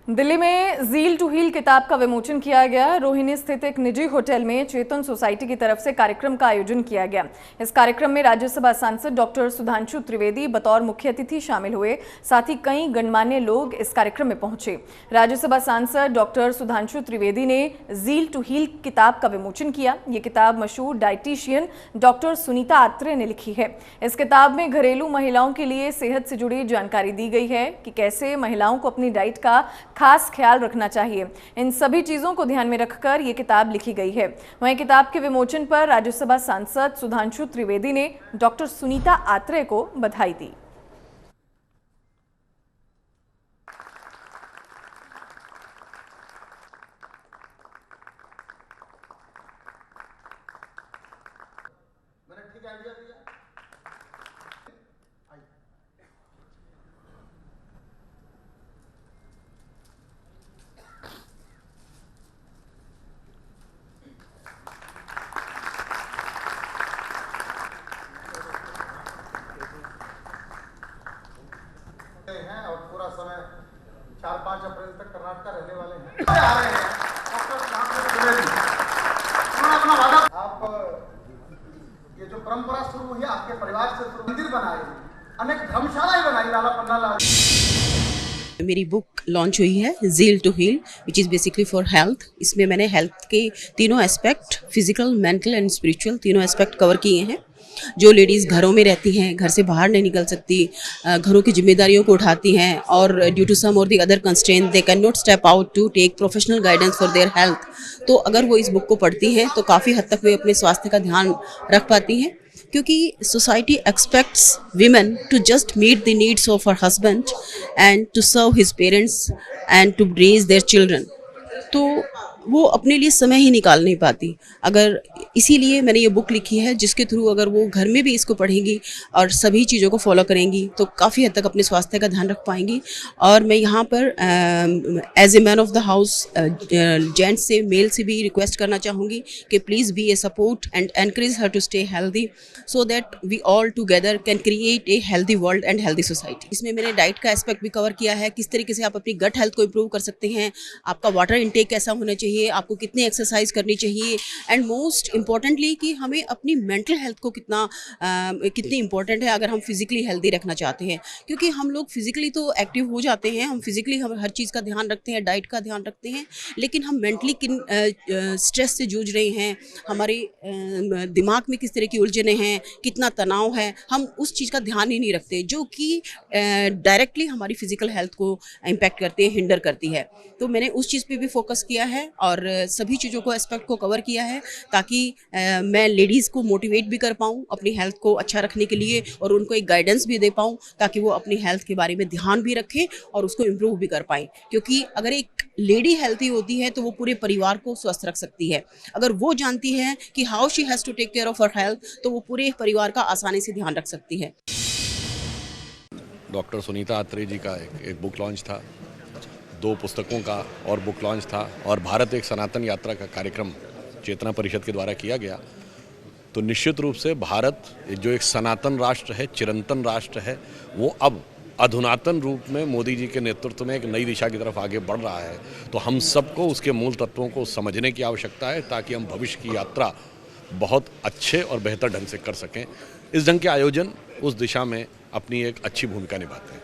दिल्ली में zeal to heal किताब का विमोचन किया गया। रोहिणी स्थित एक निजी होटल में चेतन सोसाइटी की तरफ से कार्यक्रम का आयोजन किया गया। इस कार्यक्रम में राज्यसभा सांसद डॉक्टर सुधांशु त्रिवेदी बतौर मुख्य अतिथि शामिल हुए। साथ ही कई गणमान्य लोग इस कार्यक्रम में पहुंचे। राज्यसभा सांसद डॉक्टर सुधांशु त्रिवेदी ने ज़ील टू हील किताब का विमोचन किया। ये किताब मशहूर डाइटिशियन डॉक्टर सुनीता आत्रे ने लिखी है। इस किताब में घरेलू महिलाओं के लिए सेहत से जुड़ी जानकारी दी गई है कि कैसे महिलाओं को अपनी डाइट का खास ख्याल रखना चाहिए। इन सभी चीजों को ध्यान में रखकर ये किताब लिखी गई है। वहीं किताब के विमोचन पर राज्यसभा सांसद सुधांशु त्रिवेदी ने डॉक्टर सुनीता आत्रे को बधाई दी। मैंने ठीक आइडिया दिया। हैं और पूरा समय 4-5 अप्रैल तक कर्नाटक रहने वाले हैं। आ रहे हैं डॉक्टर सुधांशु त्रिवेदी। उन्होंने अपना वादा, आप ये जो परंपरा शुरू हुई आपके परिवार से शुरू, मंदिर बनाए, अनेक धर्मशालाएं बनाई, लाला पन्ना लाल। मेरी बुक लॉन्च हुई है Zeal to Heal, which is basically for health. इसमें मैंने हेल्थ के तीनों aspect, physical, mental and spiritual, तीनों एस्पेक्ट कवर किए हैं। जो लेडीज़ घरों में रहती हैं, घर से बाहर नहीं निकल सकती, घरों की जिम्मेदारियों को उठाती हैं और ड्यू टू सम और the other constraint they can not step out to take professional guidance for their health, तो अगर वो इस बुक को पढ़ती हैं तो काफ़ी हद तक वे अपने स्वास्थ्य का ध्यान रख पाती हैं। क्योंकि society expects women to just meet the needs of her husband and to serve his parents and to raise their children, तो वो अपने लिए समय ही निकाल नहीं पाती। अगर इसीलिए मैंने ये बुक लिखी है, जिसके थ्रू अगर वो घर में भी इसको पढ़ेंगी और सभी चीज़ों को फॉलो करेंगी तो काफ़ी हद तक अपने स्वास्थ्य का ध्यान रख पाएंगी। और मैं यहाँ पर as a man of the house gents से, मेल से भी रिक्वेस्ट करना चाहूँगी कि please be a support and encourage her to stay healthy so that we all together can create a healthy world and healthy society. इसमें मैंने diet का aspect भी कवर किया है, किस तरीके से आप अपनी गट हेल्थ को इम्प्रूव कर सकते हैं, आपका वाटर इंटेक कैसा होना चाहिए, आपको कितनी एक्सरसाइज करनी चाहिए, एंड मोस्ट इम्पॉर्टेंटली कि हमें अपनी मेंटल हेल्थ को कितनी इंपॉर्टेंट है अगर हम फिजिकली हेल्दी रखना चाहते हैं। क्योंकि हम लोग फिजिकली तो एक्टिव हो जाते हैं, हम फिजिकली हम हर चीज़ का ध्यान रखते हैं, डाइट का ध्यान रखते हैं, लेकिन हम मेंटली किन स्ट्रेस से जूझ रहे हैं, हमारे दिमाग में किस तरह की उलझने हैं, कितना तनाव है, हम उस चीज़ का ध्यान ही नहीं रखते, जो कि डायरेक्टली हमारी फिजिकल हेल्थ को इम्पैक्ट करती है, हिंडर करती है। तो मैंने उस चीज़ पे भी फोकस किया है और सभी चीज़ों को एस्पेक्ट को कवर किया है ताकि मैं लेडीज़ को मोटिवेट भी कर पाऊँ अपनी हेल्थ को अच्छा रखने के लिए और उनको एक गाइडेंस भी दे पाऊँ ताकि वो अपनी हेल्थ के बारे में ध्यान भी रखें और उसको इम्प्रूव भी कर पाएँ। क्योंकि अगर एक लेडी हेल्थी होती है तो वो पूरे परिवार को स्वस्थ रख सकती है। अगर वो जानती है कि how she has to take care of her health तो वो पूरे परिवार का आसानी से ध्यान रख सकती है। डॉक्टर सुनीता आत्रे जी का एक बुक लॉन्च था, 2 पुस्तकों का और बुक लॉन्च था, और भारत एक सनातन यात्रा का कार्यक्रम चेतना परिषद के द्वारा किया गया। तो निश्चित रूप से भारत जो एक सनातन राष्ट्र है, चिरंतन राष्ट्र है, वो अब अधुनातन रूप में मोदी जी के नेतृत्व में एक नई दिशा की तरफ आगे बढ़ रहा है। तो हम सबको उसके मूल तत्वों को समझने की आवश्यकता है ताकि हम भविष्य की यात्रा बहुत अच्छे और बेहतर ढंग से कर सकें। इस ढंग के आयोजन उस दिशा में अपनी एक अच्छी भूमिका निभाते हैं।